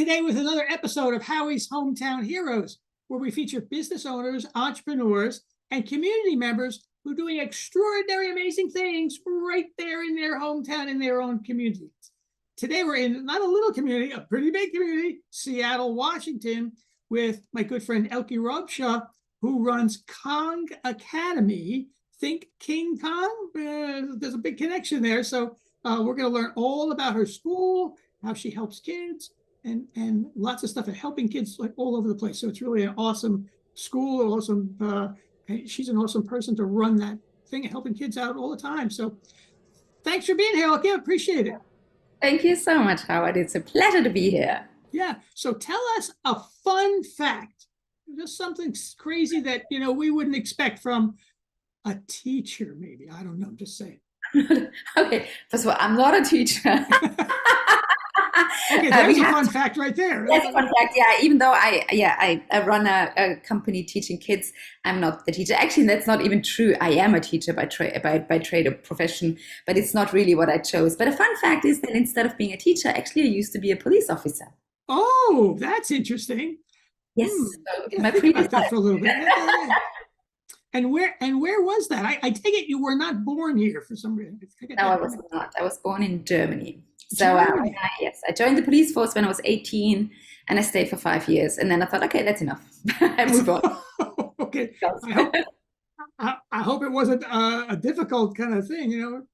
today with another episode of Howie's Hometown Heroes, where we feature business owners, entrepreneurs, and community members who are doing extraordinary, amazing things right there in their hometown, in their own communities. Today, we're in not a little community, a pretty big community, Seattle, Washington, with my good friend Elke Robshaw, who runs Kong Academy. Think King Kong? There's a big connection there. So we're going to learn all about her school, how she helps kids, and lots of stuff, and helping kids like all over the place. So it's really an awesome school, awesome. She's an awesome person to run that thing, helping kids out all the time. So thanks for being here, Elke. Appreciate it. Thank you so much, Howard. It's a pleasure to be here. Yeah. So tell us a fun fact, just something crazy that we wouldn't expect from a teacher. Maybe, I don't know. I'm just saying. Okay. First of all, I'm not a teacher. Okay, that's a fun fact right there. That's a fun fact. Yeah. Even though I run a company teaching kids, I'm not the teacher. Actually, that's not even true. I am a teacher by trade or profession, but it's not really what I chose. But a fun fact is that instead of being a teacher, actually, I used to be a police officer. Oh, that's interesting. Yes. So my previous life for a little bit. And where was that? I take it you were not born here for some reason. No, I was not. I was born in Germany. So yes, I joined the police force when I was 18, and I stayed for 5 years. And then I thought, okay, that's enough. I moved on. Okay. I hope it wasn't a difficult kind of thing,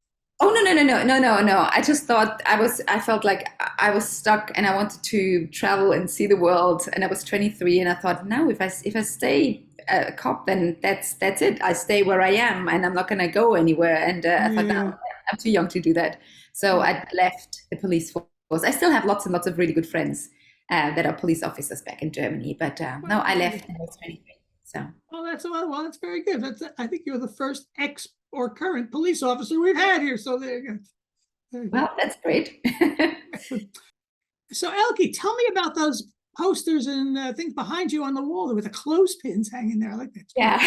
Oh, no. I just thought I felt like I was stuck and I wanted to travel and see the world. And I was 23 and I thought, no, if I stay a cop, then that's it. I stay where I am and I'm not going to go anywhere. And I thought, no, I'm too young to do that. So I left the police force. I still have lots and lots of really good friends that are police officers back in Germany. But no, I left when I was 23. So. That's very good. I think you're the first ex or current police officer we've had here. So there you go. Well, that's great. So Elke, tell me about those posters and things behind you on the wall with the clothespins hanging there. I like that. Yeah,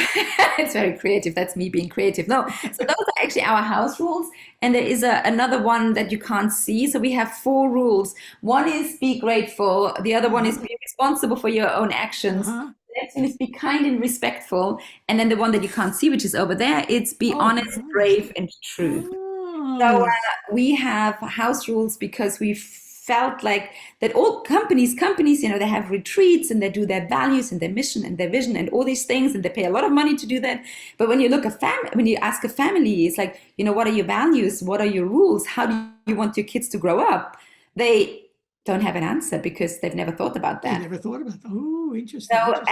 it's very creative. That's me being creative. No, so those are actually our house rules. And there is another one that you can't see. So we have 4 rules. One is be grateful. The other one is be responsible for your own actions. The next one is be kind and respectful. And then the one that you can't see, which is over there, it's be honest, brave, and true. So we have house rules because we felt like that all companies, they have retreats and they do their values and their mission and their vision and all these things, and they pay a lot of money to do that. But when you when you ask a family, it's like, what are your values? What are your rules? How do you want your kids to grow up? They don't have an answer because they've never thought about that. They never thought about that. Oh, interesting. So,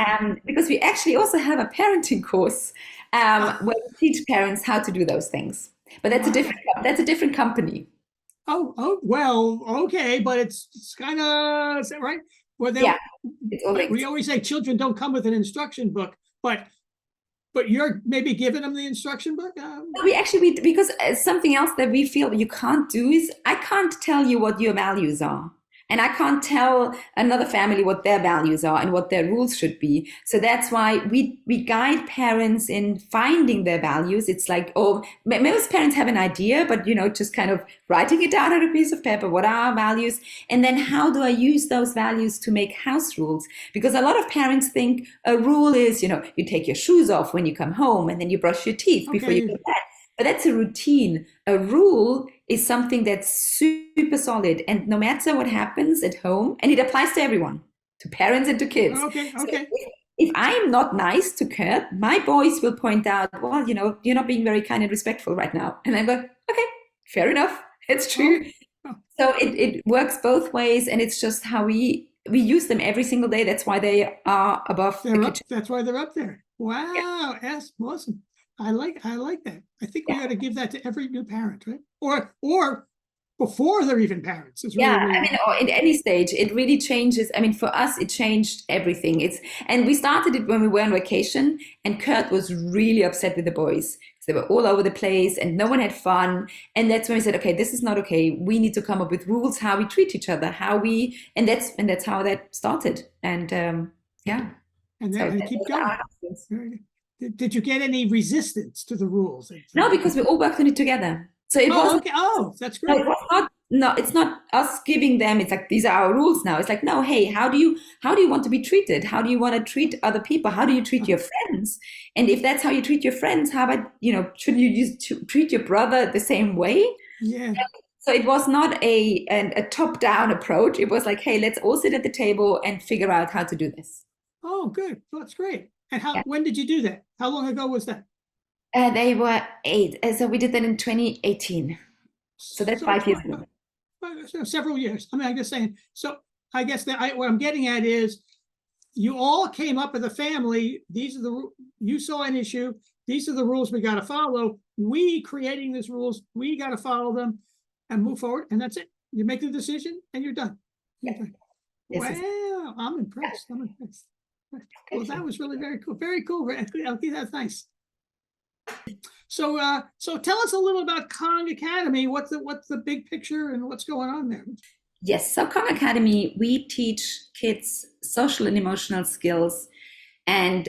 because we actually also have a parenting course where we teach parents how to do those things. But that's a different company. Oh, well, okay, but it's kind of, is that right? Well, we always say children don't come with an instruction book, but you're maybe giving them the instruction book? Because something else that we feel you can't do is I can't tell you what your values are. And I can't tell another family what their values are and what their rules should be. So that's why we guide parents in finding their values. It's like, most parents have an idea, but, just kind of writing it down on a piece of paper. What are our values? And then how do I use those values to make house rules? Because a lot of parents think a rule is, you take your shoes off when you come home and then you brush your teeth before you go to bed. But that's a routine. A rule is something that's super solid. And no matter what happens at home, and it applies to everyone, to parents and to kids. Okay. So if I'm not nice to Kurt, my boys will point out, well, you're not being very kind and respectful right now. And I go, okay, fair enough. It's true. So it works both ways. And it's just how we use them every single day. That's why they are above the kitchen. That's why they're up there. Wow. Yes, awesome. I like that. I think we got to give that to every new parent, right? Or before they're even parents. It's really, or at any stage, it really changes. For us, it changed everything. And we started it when we were on vacation, and Kurt was really upset with the boys. They were all over the place and no one had fun. And that's when we said, okay, this is not okay. We need to come up with rules, how we treat each other, and that's how that started. And And then keep going. Did you get any resistance to the rules? No, because we all worked on it together. So it was okay. Oh, that's great. No, no, it's not us giving them, it's like these are our rules now. It's like, no, hey, how do you want to be treated? How do you want to treat other people? How do you treat your friends? And if that's how you treat your friends, how about, should you treat your brother the same way? Yeah. So it was not a top-down approach. It was like, hey, let's all sit at the table and figure out how to do this. Oh, good. Well, that's great. And Yeah. when did you do that? How long ago was that? They were 8. So we did that in 2018. So that's So, 5 years ago. so several years. I mean, I'm just saying. So I guess that what I'm getting at is you all came up with a family. These are you saw an issue. These are the rules we got to follow. We creating these rules, we got to follow them and move forward. And that's it. You make the decision and you're done. Yeah. Wow, I'm impressed. I'm impressed. Well, that was really very cool. Very cool. Elke, that's nice. So, so tell us a little about Kong Academy. What's the big picture and what's going on there? Yes, so Kong Academy, we teach kids social and emotional skills, and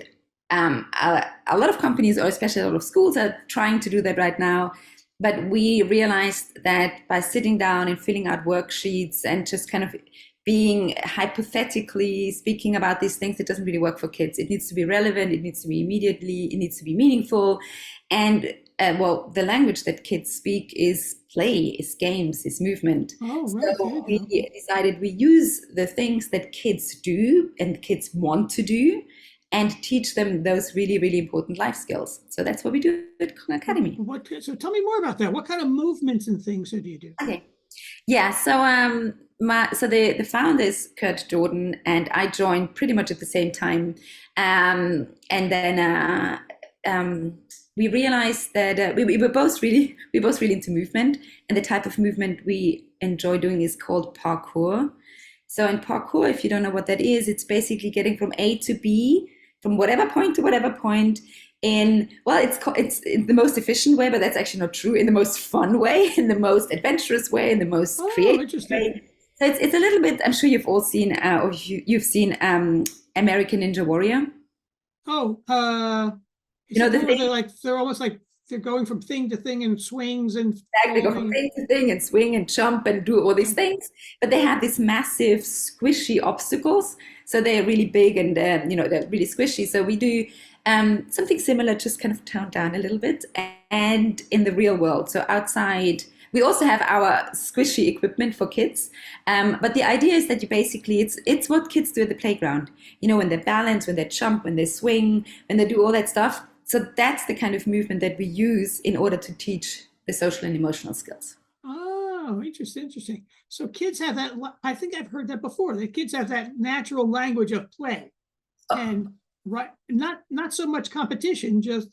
a lot of companies, or especially a lot of schools, are trying to do that right now. But we realized that by sitting down and filling out worksheets and just kind of being hypothetically speaking about these things, it doesn't really work for kids. It needs to be relevant, it needs to be immediately, it needs to be meaningful. And well, the language that kids speak is play, is games, is movement. Oh, right. So we decided we use the things that kids do and kids want to do and teach them those really, really important life skills. So that's what we do at Kong Academy. So tell me more about that. What kind of movements and things do you do? Okay. Yeah, so so the founder is Kurt Jordan, and I joined pretty much at the same time. And then we realized that we were both really into movement, and the type of movement we enjoy doing is called parkour. So in parkour, if you don't know what that is, it's basically getting from A to B, from whatever point to whatever point, it's in the most efficient way, but that's actually not true. In the most fun way, in the most adventurous way, in the most creative way. So it's a little bit. I'm sure you've all seen, or you've seen American Ninja Warrior. Oh, they're almost like they're going from thing to thing and swings and exactly, go from thing to thing and swing and jump and do all these things. But they have these massive squishy obstacles, so they're really big and they're really squishy. So we do something similar, just kind of toned down a little bit, and in the real world. So outside, we also have our squishy equipment for kids. But the idea is that you basically, it's what kids do at the playground. When they balance, when they jump, when they swing, when they do all that stuff. So that's the kind of movement that we use in order to teach the social and emotional skills. Oh, interesting. So kids have that. I think I've heard that before. That kids have that natural language of play, and not so much competition, just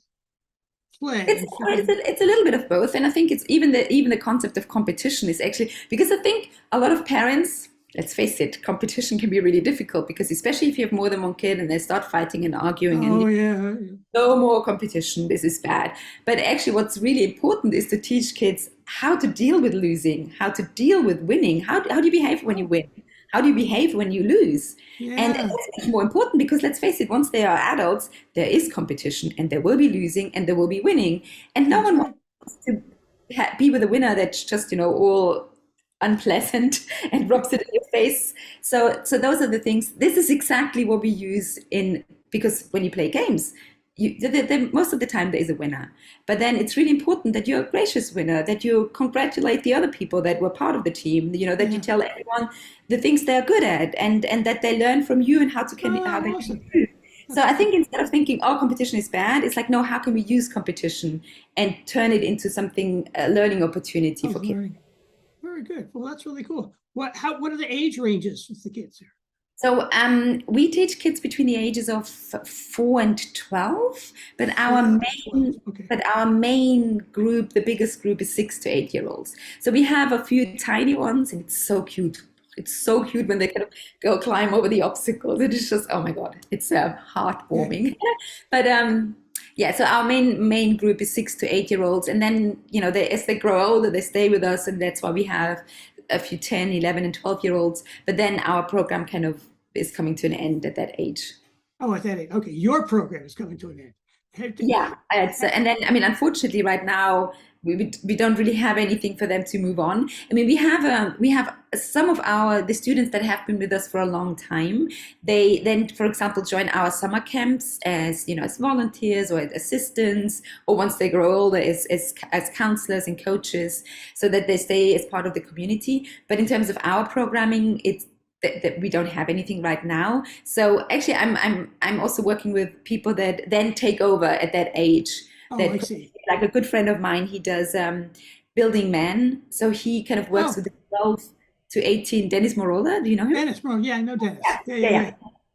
play. It's a little bit of both, and I think it's even the concept of competition is actually, because I think a lot of parents, let's face it, competition can be really difficult, because especially if you have more than one kid and they start fighting and arguing, no more competition, this is bad. But actually what's really important is to teach kids how to deal with losing, how to deal with winning. How do you behave when you win? How do you behave when you lose? And that's much more important, because let's face it, once they are adults, there is competition, and there will be losing and there will be winning. And no one wants to be with a winner that's just, all unpleasant and rubs it in your face. So those are the things. This is exactly what we use because when you play games, most of the time there is a winner. But then it's really important that you're a gracious winner, that you congratulate the other people that were part of the team, that you tell everyone the things they're good at, and that they learn from you and how they can improve. So I think instead of thinking, competition is bad, it's like, no, how can we use competition and turn it into something, a learning opportunity for kids? Very good. Well, that's really cool. What are the age ranges of the kids here? So we teach kids between the ages of 4 and 12, but our main group, the biggest group, is 6 to 8 year olds. So we have a few tiny ones, and it's so cute. It's so cute when they kind of go climb over the obstacles. It is just, oh my God, it's heartwarming. But so our main group is 6 to 8 year olds, and then as they grow older, they stay with us, and that's why we have a few 10, 11, and 12 year olds. But then our program kind of is coming to an end at that age. Oh, at that age. Okay, your program is coming to an end. Yeah, it's and then I mean, unfortunately, right now we don't really have anything for them to move on. I mean, we have some of the students that have been with us for a long time. They then, for example, join our summer camps as as volunteers or as assistants, or once they grow older, as counselors and coaches, so that they stay as part of the community. But in terms of our programming, it's that we don't have anything right now. So actually, I'm also working with people that then take over at that age. Oh, I That see. like a good friend of mine, he does building men. So he kind of works Oh, with the 12 to 18. Dennis Morola, do you know him? Dennis, bro. Yeah, I know Dennis. Yeah, yeah, Yeah, yeah. yeah.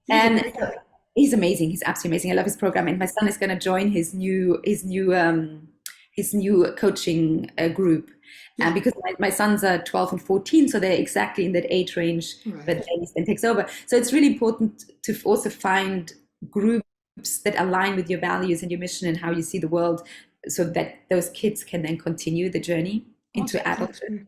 He's a And great guy. he's amazing. He's absolutely amazing. I love his program. And my son is going to join his new coaching group. Yeah, Because my sons are 12 and 14, so they're exactly in that age range that right. Dennis then takes over. So it's really important to also find groups that align with your values and your mission and how you see the world, so that those kids can then continue the journey into Awesome. That's adulthood.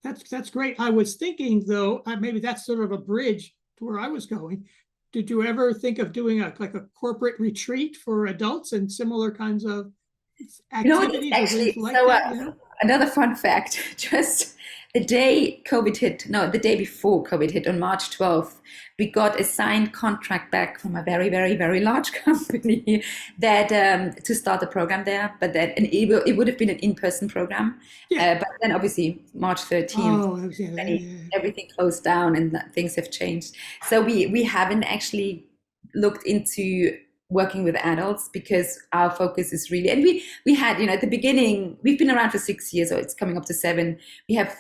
great. That's great. I was thinking though, maybe that's sort of a bridge to where I was going. Did you ever think of doing a corporate retreat for adults and similar kinds of It's activities or things actually like so. that? Another fun fact: just the day COVID hit, no, the day before COVID hit, on March 12th, we got a signed contract back from a very, very, very large company that to start the program there. But then, and it would have been an in-person program, Yeah. but then obviously March 13th, Oh, yeah, yeah, yeah. everything closed down and things have changed. So we haven't actually looked into working with adults, because our focus is really, and we had, at the beginning, we've been around for 6 years, or it's coming up to 7. We have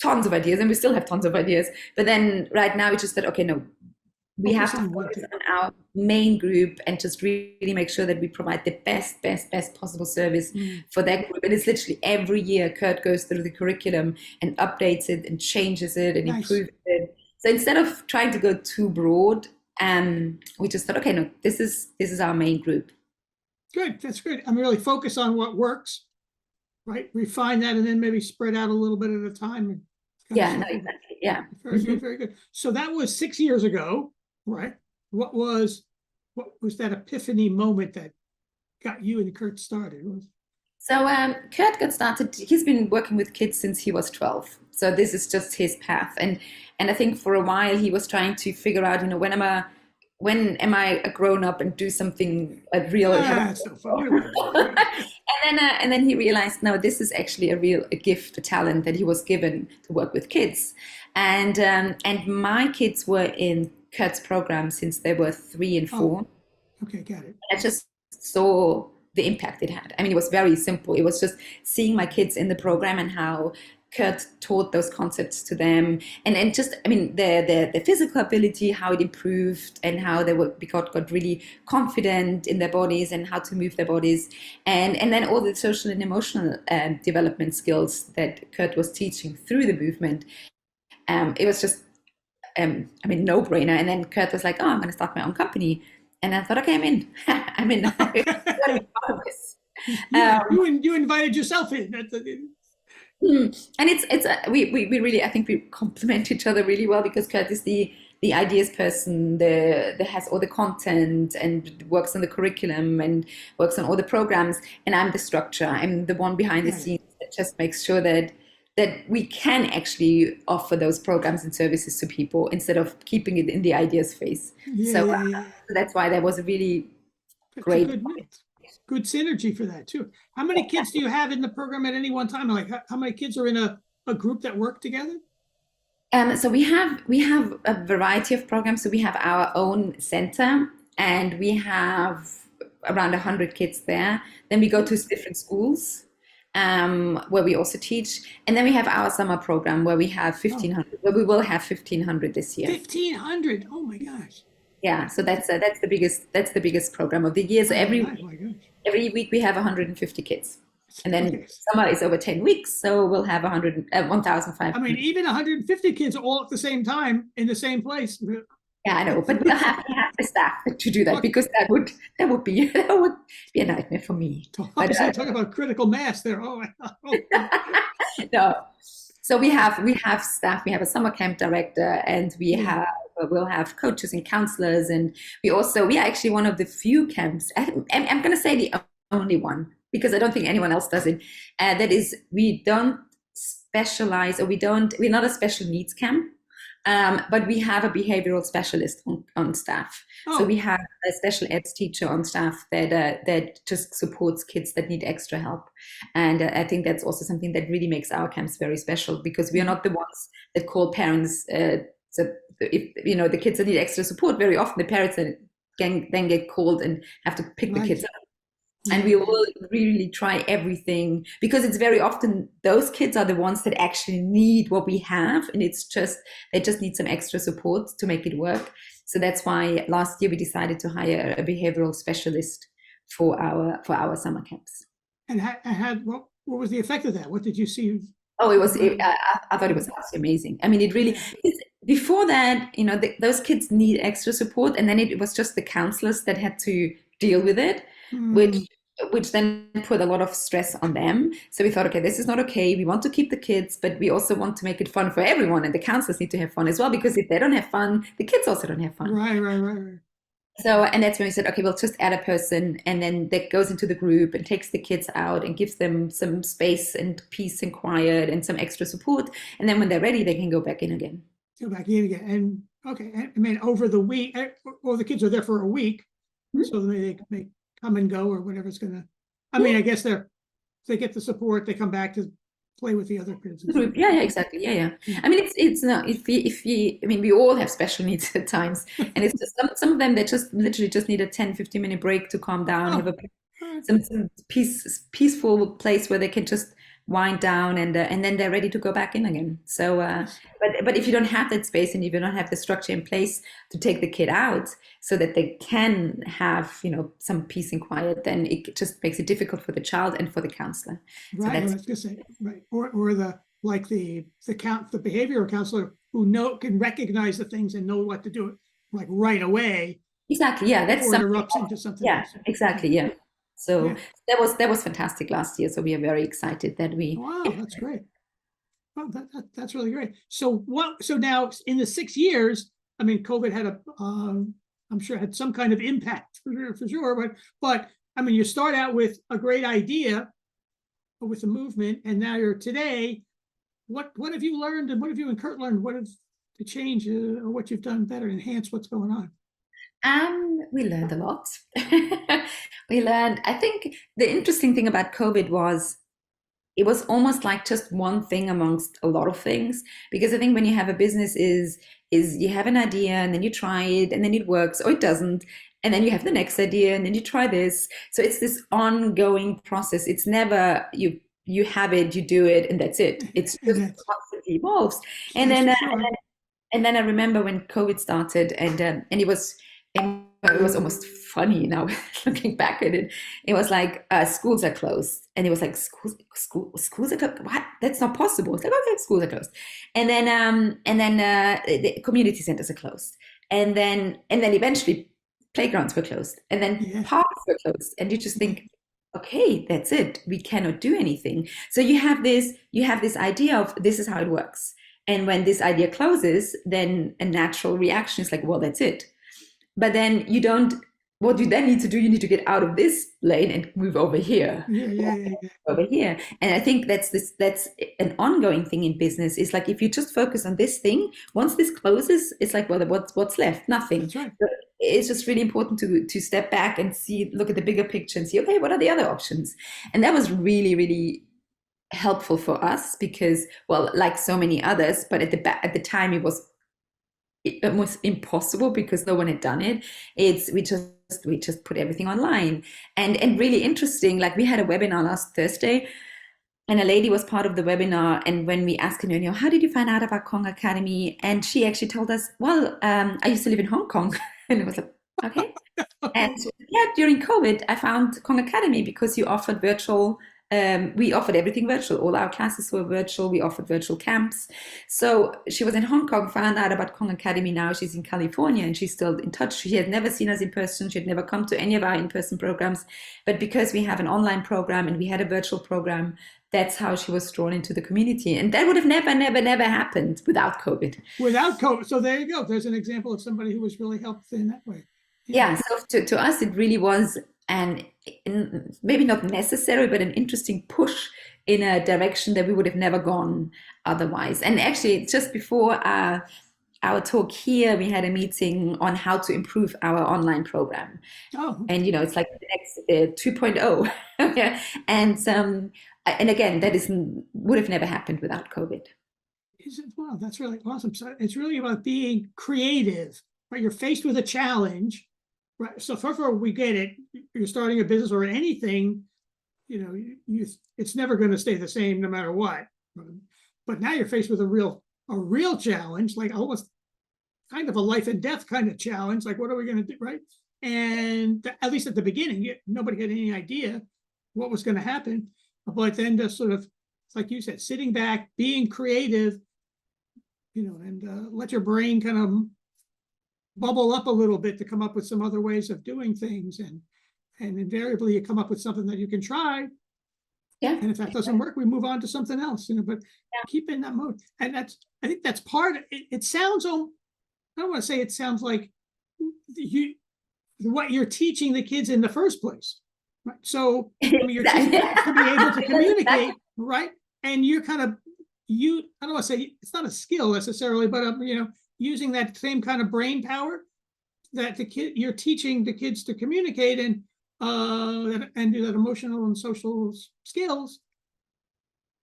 tons of ideas, and we still have tons of ideas, but then right now we just said, okay, no, we have Focus to on one focus thing. on our main group and just really make sure that we provide the best possible service Mm, for that group. And it's literally every year Kurt goes through the curriculum and updates it and changes it and nice. improves it. So instead of trying to go too broad, we just thought, okay, no, this is our main group. Good. That's good. I'm really focus on what works, right? Refine that and then maybe spread out a little bit at a time and kind of Yeah, no, stuff. exactly. Yeah. Very Mhm. good, very good. So that was 6 years ago, right? What was that epiphany moment that got you and Kurt started? So Kurt got started. He's been working with kids since he was 12. So this is just his path. And I think for a while he was trying to figure out, when am I a grown up and do something like real? It's so fun. What do I do? And then he realized, no, this is actually a gift, a talent that he was given to work with kids. And my kids were in Kurt's program since they were 3 and 4. Oh, okay, got it. I just saw the impact it had. I mean, it was very simple. It was just seeing my kids in the program and how Kurt taught those concepts to them, and just, I mean, the physical ability, how it improved, and how they got really confident in their bodies and how to move their bodies, and then all the social and emotional development skills that Kurt was teaching through the movement. It was just, I mean, no brainer. And then Kurt was like, "Oh, I'm going to start my own company." And I thought, okay, I'm in. I'm in. I want to be part of this. You invited yourself in. And we really, I think we complement each other really well, because Kurt is the ideas person, that has all the content and works on the curriculum and works on all the programs, and I'm the structure. I'm the one behind the Right. scenes that just makes sure that we can actually offer those programs and services to people instead of keeping it in the ideas phase. Yeah, So yeah, yeah. that's why that was a really It's a great. good synergy for that too. How many kids do you have in the program at any one time? Like how many kids are in a group that work together? So we have a variety of programs. So we have our own center, and we have around 100 kids there. Then we go to different schools, where we also teach, and then we have our summer program where we have Oh, 1,500. Where we will have 1,500 this year. 1,500. Oh my gosh. Yeah, so that's the biggest program of the year. So Oh every my gosh. every week we have 150 kids, and then Okay. summer is over 10 weeks, so we'll have 1,500. Even 150 kids all at the same time in the same place. Yeah, I know, but we have the staff to do that, because that would be that would be a nightmare for me. But Talk about critical mass there. Oh, no. So we have staff. We have a summer camp director, and Yeah. we'll have coaches and counselors, and we are actually one of the few camps. I'm going to say the only one because I don't think anyone else does it. That is, we don't specialize, or we're not a special needs camp. But we have a behavioral specialist on staff. So we Oh, have a special ed teacher on staff that just supports kids that need extra help. And I think that's also something that really makes our camps very special because we are yeah. not the ones that call parents. So if the kids that need extra support, very often the parents then get called and have to pick the Right. kids up. And Yeah. we will really try everything because it's very often those kids are the ones that actually need what we have, and they just need some extra support to make it work. So that's why last year we decided to hire a behavioral specialist for our summer camps. And had what was the effect of that? What did you see? Oh, Right. I thought it was absolutely amazing. I mean, it really, Yeah. before that, those kids need extra support. And then it was just the counselors that had to deal with it, which, Hmm. which then put a lot of stress on them. So we thought, okay, this is not okay. We want to keep the kids, but we also want to make it fun for everyone. And the counselors need to have fun as well, because if they don't have fun, the kids also don't have fun. Right. Right. Right. Right. So, and that's when we said, okay, we'll just add a person, and then that goes into the group and takes the kids out and gives them some space and peace and quiet and some extra support. And then when they're ready, they can go back in again. Go back in again. And okay. I mean, over the week, or the kids are there for a week, Hmm? so they come and go or whatever's gonna. I Yeah, mean, I guess they get the support. They come back to play with the other kids and stuff group. like Yeah, that. exactly. Yeah. Yeah. I mean, it's not if you. I mean, we all have special needs at times, and it's just some of them that just literally just need a 10-15 minute break to calm down, have Oh, a all right. some peaceful place where they can just wind down, and then they're ready to go back in again. So, Nice. but if you don't have that space and if you don't have the structure in place to take the kid out so that they can have some peace and quiet, then it just makes it difficult for the child and for the counselor. So Right. I that's was gonna say right. Or the behavioral counselor who can recognize the things and know what to do like right away exactly, yeah, that's before it something. erupts into something Yeah, else. Yeah. exactly, yeah. So Yeah. that was fantastic last year. So we are very excited that we. Wow, that's great. Well, that's really great. So now in the 6 years, I mean, COVID had I'm sure had some kind of impact for sure, but I mean, you start out with a great idea with the movement, and now you're today. What have you learned, and what have you and Kurt learned? What have to change, or what you've done better, enhance what's going on? We learned a lot. We learned, I think the interesting thing about COVID was it was almost like just one thing amongst a lot of things. Because I think when you have a business is you have an idea and then you try it and then it works or it doesn't. And then you have the next idea and then you try this. So it's this ongoing process. It's never you have it, you do it, and that's it. It's And just constantly evolves. And that's then for sure. and then I remember when COVID started, and it was almost funny now looking back at it. It was like schools are closed, and it was like schools are closed. What? That's not possible. It's like okay, schools are closed, and then the community centers are closed, and then eventually playgrounds were closed, and then Yeah. parks were closed, and you just Yeah. think, okay, that's it. We cannot do anything. So you have this idea of this is how it works. And when this idea closes, then a natural reaction is like, well, that's it. But then what you then need to do, you need to get out of this lane and move over here, Yeah. Yeah. Yeah. Yeah. over here. And I think that's an ongoing thing in business. It's like if you just focus on this thing, once this closes, it's like, well, what's left? Nothing. That's right. So it's just really important to step back and look at the bigger picture and see, okay, what are the other options? And that was really, really helpful for us because, well, like so many others, but at the time it was almost impossible because no one had done it. We just put everything online, and really interesting. Like we had a webinar last Thursday, and a lady was part of the webinar. And when we asked her, how did you find out about Kong Academy? And she actually told us, well, I used to live in Hong Kong, and it was like, okay. And yeah, during COVID, I found Kong Academy because you offered virtual we offered everything virtual. All our classes were virtual. We offered virtual camps. So she was in Hong Kong, found out about Kong Academy. Now she's in California and she's still in touch. She had never seen us in person. She had never come to any of our in-person programs. But because we have an online program and we had a virtual program, that's how she was drawn into the community. And that would have never happened without COVID. Without COVID. So there you go. There's an example of somebody who was really helped in that way. Yeah, so to us, it really was maybe not necessary, but an interesting push in a direction that we would have never gone otherwise. And actually, just before our talk here, we had a meeting on how to improve our online program. Oh, And it's like the next 2.0. Yeah. And again, would have never happened without COVID. wow, that's really awesome. So it's really about being creative, right? You're faced with a challenge, right? So first of all, we get it. You're starting a business or anything, it's never going to stay the same no matter what. But now you're faced with a real challenge, like almost kind of a life and death kind of challenge. Like, what are we going to do, right? And at least at the beginning, nobody had any idea what was going to happen. But then just sort of, like you said, sitting back, being creative, and let your brain kind of bubble up a little bit to come up with some other ways of doing things. And invariably you come up with something that you can try. Yeah. And if that doesn't work, we move on to something else, but keep in that mode. And I think that's part of it. It sounds, I don't want to say it sounds like what you're teaching the kids in the first place. Right. So you're teaching them to be able to communicate, right? And you're kind of, I don't want to say it's not a skill necessarily, but using that same kind of brain power that you're teaching the kids to communicate and do that emotional and social skills.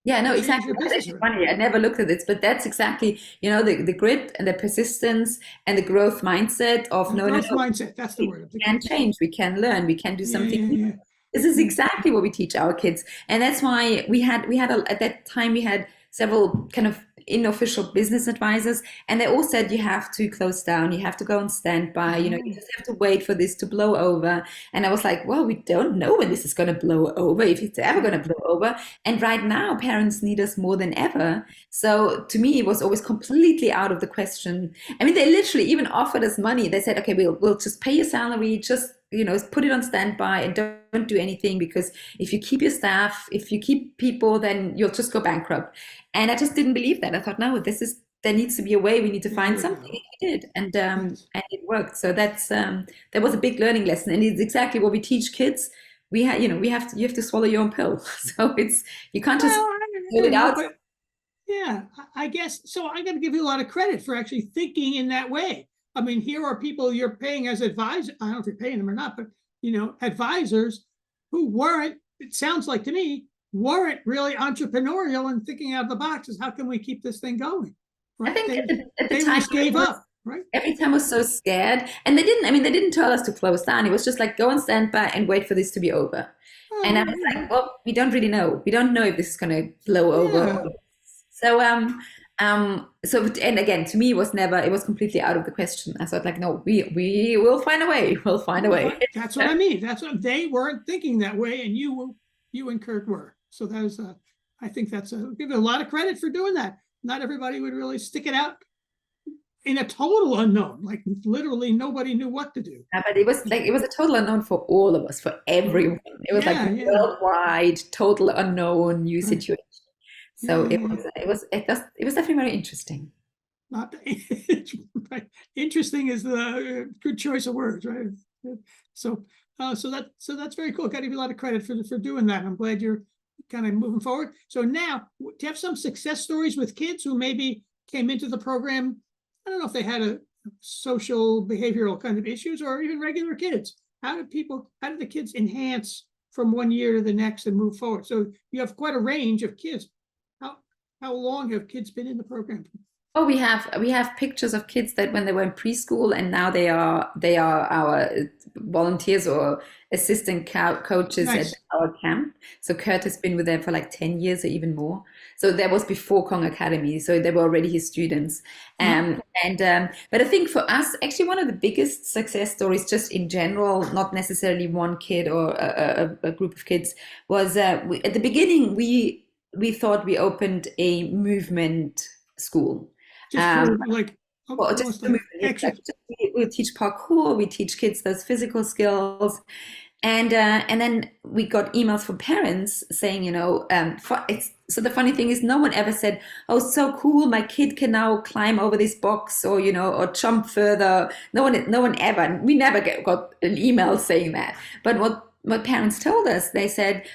Yeah, no, exactly. That's actually funny. I never looked at this, but that's exactly, the grit and the persistence and the growth mindset of mindset. That's the word. We can change, we can learn, we can do something. Yeah. This is exactly what we teach our kids, and that's why we had at that time we had several kind of unofficial business advisors, and they all said you have to close down, you have to go on standby, you just have to wait for this to blow over. And I was like, well, we don't know when this is going to blow over, if it's ever going to blow over. And right now, parents need us more than ever. So to me, it was always completely out of the question. I mean, they literally even offered us money. They said, okay, we'll just pay your salary, just put it on standby and don't do anything, because if you keep your staff, if you keep people, then you'll just go bankrupt. And I just didn't believe that. I thought, no, there needs to be a way. We need to find something. And we did, and it worked. So that was a big learning lesson, and it's exactly what we teach kids. You have to swallow your own pill. So you can't just pull it out. But, yeah, I guess so. I got to give you a lot of credit for actually thinking in that way. I mean, here are people you're paying as advisors. I don't know if you're paying them or not, but advisors who weren't. It sounds like to me weren't really entrepreneurial and thinking out of the box is how can we keep this thing going? Right? I think at the they time just gave up. Right. Every time I was so scared, and they didn't tell us to close down. It was just like go on standby and wait for this to be over. And I was like, well, we don't really know. We don't know if this is going to blow over. So and again, to me, it was completely out of the question. I thought, like, no, we will find a way. We'll find a way. That's what I mean. That's what they weren't thinking that way, and you and Kurt were. So that was, I think give it a lot of credit for doing that. Not everybody would really stick it out in a total unknown. Like literally, nobody knew what to do. Yeah, but it was a total unknown for all of us, for everyone. It was worldwide, total unknown, new situation. So it was definitely very interesting. Not right. Interesting is the good choice of words, right? So that's very cool. Got to give you a lot of credit for doing that. I'm glad you're kind of moving forward. So now, do you have some success stories with kids who maybe came into the program? I don't know if they had a social behavioral kind of issues or even regular kids. How did the kids enhance from one year to the next and move forward? So you have quite a range of kids. How long have kids been in the program? Oh, we have pictures of kids that when they were in preschool and now they are our volunteers or assistant coaches at Nice. our camp. So Kurt has been with them for like 10 years or even more. So that was before Kong Academy. So they were already his students. Uh-huh. But I think for us, actually one of the biggest success stories, just in general, not necessarily one kid or a group of kids, was at the beginning we thought we opened a movement school. Just Um, for like or just almost the like movement. It's like extra. we teach parkour, we teach kids those physical skills, and then we got emails from parents saying, it's so the funny thing is no one ever said, "Oh, so cool, my kid can now climb over this box," or or jump further. No one ever. We never got an email saying that. But what parents told us, they said,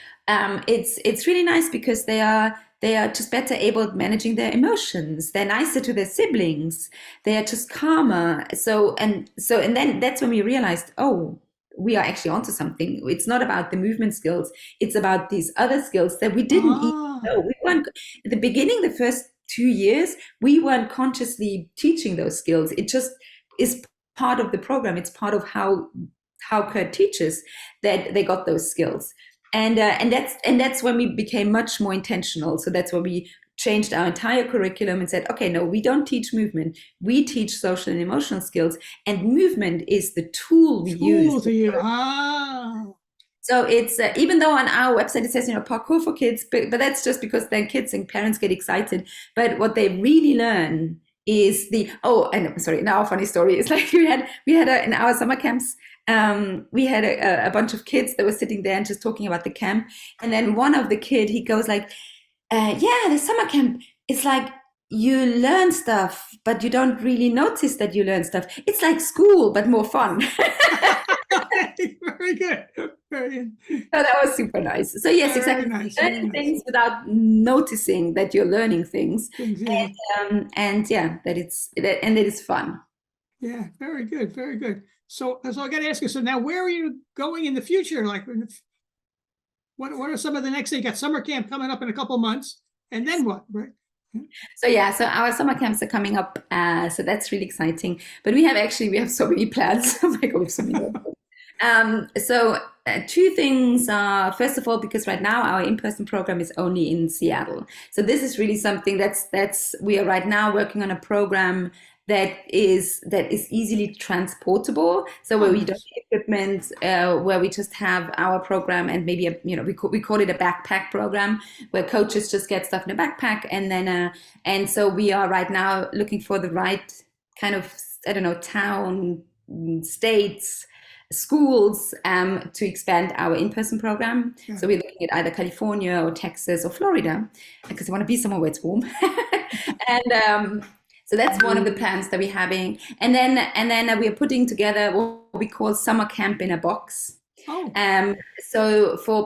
it's really nice because they are just better able at managing their emotions. They're nicer to their siblings. They are just calmer. And then that's when we realized, oh, we are actually onto something. It's not about the movement skills. It's about these other skills that we didn't even Ah, know. We weren't at the beginning, the first 2 years, we weren't consciously teaching those skills. It just is part of the program. It's part of how Kurt teaches that they got those skills. And that's when we became much more intentional. So that's when we changed our entire curriculum and said, okay, no, we don't teach movement. We teach social and emotional skills, and movement is the tool we use. tool to you. Ah, So it's even though on our website it says parkour for kids, but that's just because then kids and parents get excited. But what they really learn is and I'm sorry, now a funny story is like we had in our summer camps, we had a bunch of kids that were sitting there and just talking about the camp, and then one of the kid, he goes like, yeah, the summer camp, it's like you learn stuff but you don't really notice that you learn stuff. It's like school but more fun. very good. Very, So that was super nice. So yes, very exactly. nice. Very Learning nice. things without noticing that you're learning things, Things, yeah, and yeah, that is fun. yeah, very good. Very good. So I got to ask you. So now, where are you going in the future? Like, what are some of the next thing? You got summer camp coming up in a couple months, and then what? Right. So yeah, so our summer camps are coming up, so that's really exciting. But we have so many plans. Oh my God, we have so many. Two things are, first of all, because right now our in-person program is only in Seattle. So this is really something we are right now working on a program that is easily transportable. So Oh, where we don't nice. need equipment, where we just have our program and maybe we call it a backpack program where coaches just get stuff in a backpack, and so we are right now looking for the right kind of, I don't know, town, states, schools, to expand our in-person program. Yeah. So we're looking at either California or Texas or Florida because I want to be somewhere where it's warm. And so that's one of the plans that we're having. And then we are putting together what we call summer camp in a box. Oh,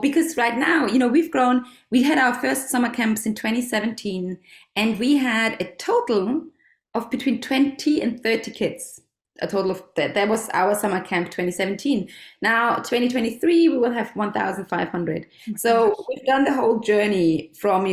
Because right now, we've grown. We had our first summer camps in 2017, and we had a total of between 20 and 30 kids. A total of that was our summer camp 2017. Now 2023 we will have 1,500. So nice. we've done the whole journey from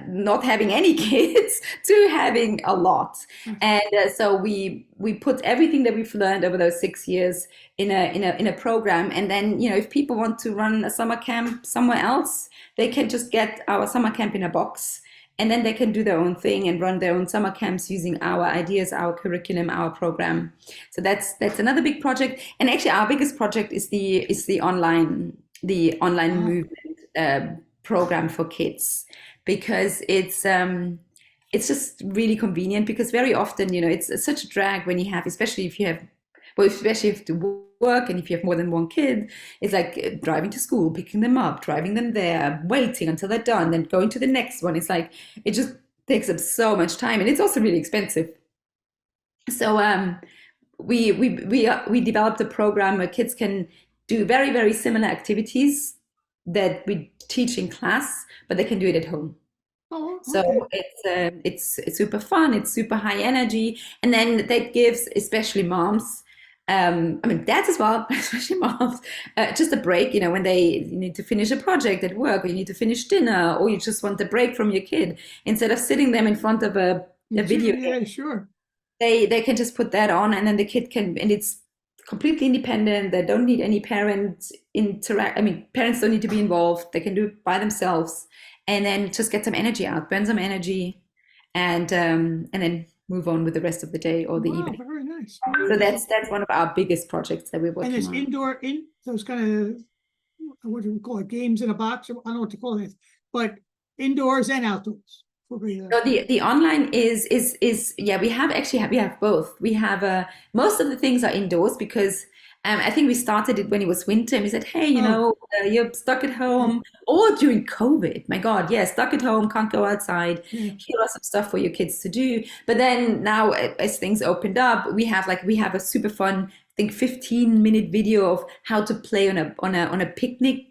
not having any kids to having a lot. And so we put everything that we've learned over those 6 years in a program. And then if people want to run a summer camp somewhere else, they can just get our summer camp in a box, and then they can do their own thing and run their own summer camps using our ideas, our curriculum, our program. So that's another big project. And actually our biggest project is the online Oh, movement program for kids, because it's just really convenient, because very often it's such a drag when you have, especially if you have to work, and if you have more than one kid, it's like driving to school, picking them up, driving them there, waiting until they're done, then going to the next one. It's like it just takes up so much time, and it's also really expensive. So we developed a program where kids can do very, very similar activities that we teach in class, but they can do it at home. oh, So okay. it's super fun, it's super high energy, and then that gives especially moms, I mean dads as well, but especially moms, just a break. When you need to finish a project at work, or you need to finish dinner, or you just want a break from your kid, instead of sitting them in front of a a video game. Yeah, sure. They can just put that on, and then the kid can, and it's completely independent. They don't need any parents interact. I mean, parents don't need to be involved. They can do it by themselves, and then just get some energy out, burn some energy, and then move on with the rest of the day or the Wow, evening. very nice. So that's one of our biggest projects that we're And working it's on. those kind of, what do we call it, games in a box, or I don't know what to call it, but indoors and outdoors. So the online is yeah, we have both. We have most of the things are indoors because I think we started it when it was winter and we said, hey, you're stuck at home, or during COVID. My God, yeah, stuck at home, can't go outside. Yeah. Here are some stuff for your kids to do. But then now, as things opened up, we have a super fun, I think, 15-minute video of how to play on a picnic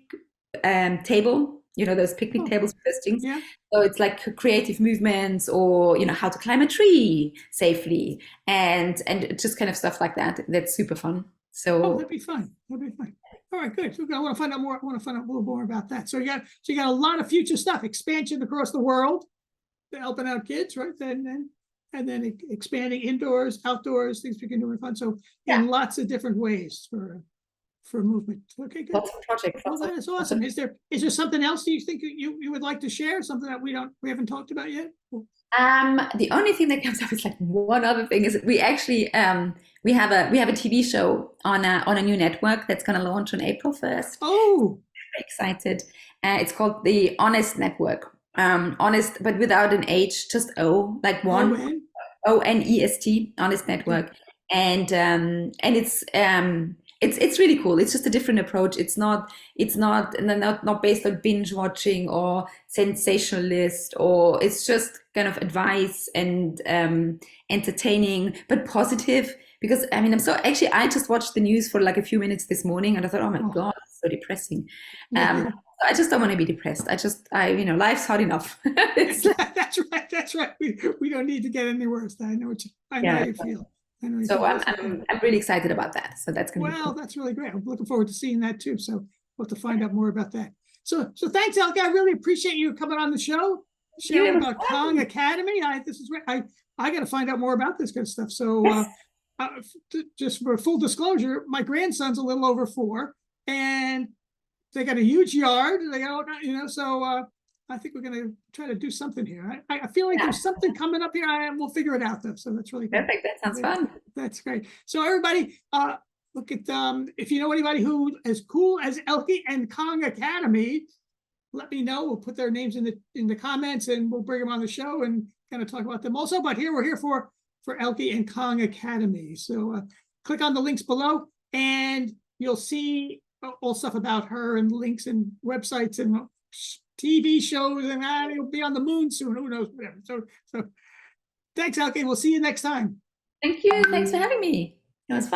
table. You know, those picnic tables with those things. Yeah. So it's like creative movements, or how to climb a tree safely, and just kind of stuff like that. That's super fun. So that'd be fun. That'd be fun. All right, good. So I want to find out more. I want to find out a little more about that. So you got a lot of future stuff, expansion across the world, helping out kids, right? And then expanding indoors, outdoors, things we can do with fun. So in lots of different ways for movement. Okay, good. Lots of projects. Well, that is awesome. Is there something else you think you would like to share? Something that we haven't talked about yet? The only thing that comes up is like one other thing is we actually we have a TV show on a new network that's going to launch on April 1st. Oh, very excited! It's called the Honest Network. Honest, but without an H, just O, like one ONEST, Honest Network, and it's really cool. It's just a different approach. It's not based on binge watching or sensationalist, or it's just kind of advice and entertaining but positive. Because I mean, I just watched the news for like a few minutes this morning, and I thought, oh my God, it's so depressing. I just don't want to be depressed. Life's hard enough. That's right. That's right. We don't need to get any worse. I know how you feel. So I'm really excited about that. So that's going to be cool. That's really great. I'm looking forward to seeing that too. So we'll have to find out more about that. So thanks, Elke. I really appreciate you coming on the show, sharing about Kong Academy. This is great. I got to find out more about this kind of stuff. So just for full disclosure, my grandson's a little over 4, and they got a huge yard. They got, so I think we're going to try to do something here. I feel like there's something coming up here. We'll figure it out though. So that's really good. Perfect. That sounds fun. That's great. So everybody, look at if you know anybody who as cool as Elke and Kong Academy, let me know. We'll put their names in the comments, and we'll bring them on the show and kind of talk about them also. But we're here for Elke and Kong Academy. So click on the links below, and you'll see all stuff about her and links and websites and TV shows, and it'll be on the moon soon. Who knows? Whatever. So thanks, Elke. We'll see you next time. Thank you. Thanks for having me. It was fun.